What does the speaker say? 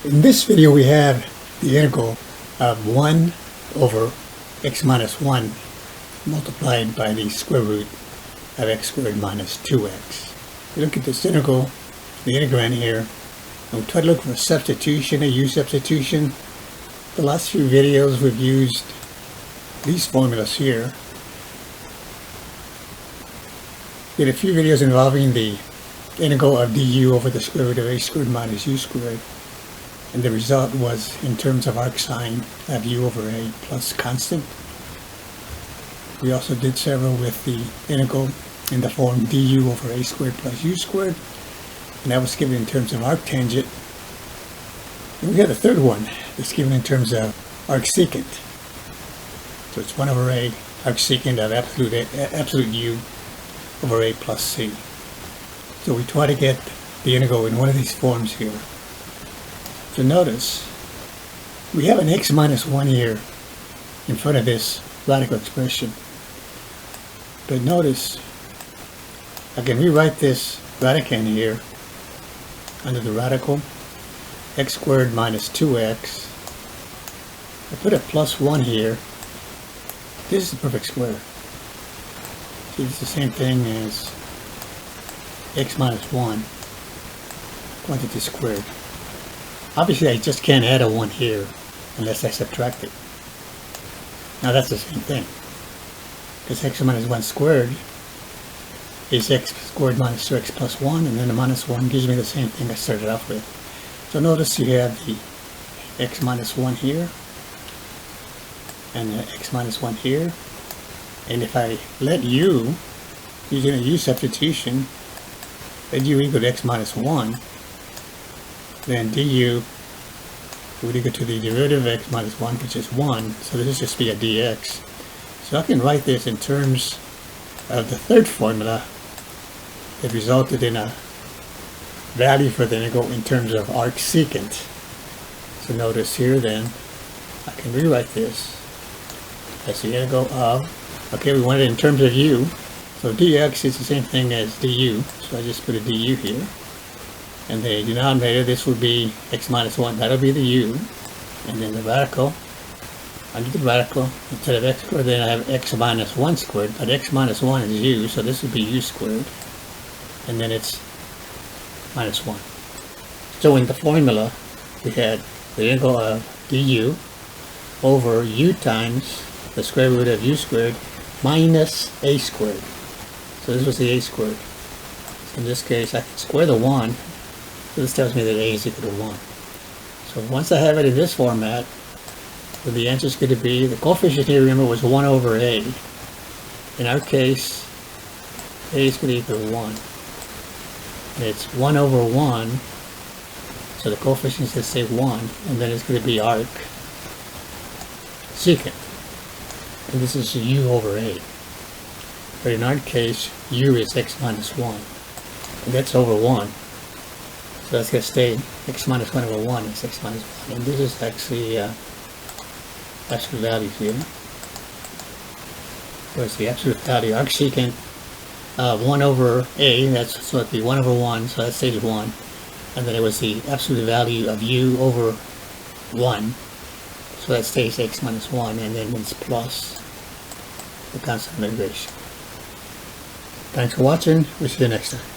In this video we have the integral of 1 over x minus 1 multiplied by the square root of x squared minus 2x. We look at this integral, the integrand here, and we try to look for a substitution, a U-substitution. The last few videos we've used these formulas here. We had a few videos involving the integral of du over the square root of a squared minus u squared. And the result was in terms of arcsine of u over a plus constant. We also did several with the integral in the form du over a squared plus u squared. And that was given in terms of arctangent. And we have a third one that's given in terms of arcsecant. So it's 1 over a arcsecant of absolute u over a plus c. So we try to get the integral in one of these forms here. So notice, we have an x minus 1 here in front of this radical expression. But notice, I can rewrite this radicand here under the radical x squared minus 2x. I put a plus 1 here. This is the perfect square. See, it's the same thing as x minus 1 quantity squared. Obviously I just can't add a 1 here unless I subtract it. Now that's the same thing, because x minus 1 squared is x squared minus 2x plus 1, and then the minus 1 gives me the same thing I started off with. So notice you have the x minus 1 here and the x minus 1 here, and if I let u, using a u substitution, let u equal to x minus 1, then du would equal to the derivative of x minus 1, which is 1, so this is just be a dx. So I can write this in terms of the third formula that resulted in a value for the integral in terms of arcsecant. So notice here then, I can rewrite this as the integral of, okay, we want it in terms of u, so dx is the same thing as du, so I just put a du here. And the denominator, this would be x minus 1, that'll be the u, and then the radical, under the radical, instead of x squared, then I have x minus 1 squared, but x minus 1 is u, so this would be u squared, and then it's minus 1. So in the formula, we had the integral of du over u times the square root of u squared minus a squared. So this was the a squared. So in this case, I can square the 1. So this tells me that a is equal to 1. So once I have it in this format, then the answer is going to be, the coefficient here, remember, was 1 over a. In our case, a is going to equal to 1. And it's 1 over 1, so the coefficient is going to say 1, and then it's going to be arc secant. And this is u over a. But in our case, u is x minus 1. And that's over 1. So that's going to stay x minus 1 over 1 is x minus 1. And this is actually absolute value here. So it's the absolute value. Arcsecant 1 over a, that's so it'd be 1 over 1, so that stays 1. And then it was the absolute value of u over 1. So that stays x minus 1, and then it's plus the constant of integration. Thanks for watching. We'll see you next time.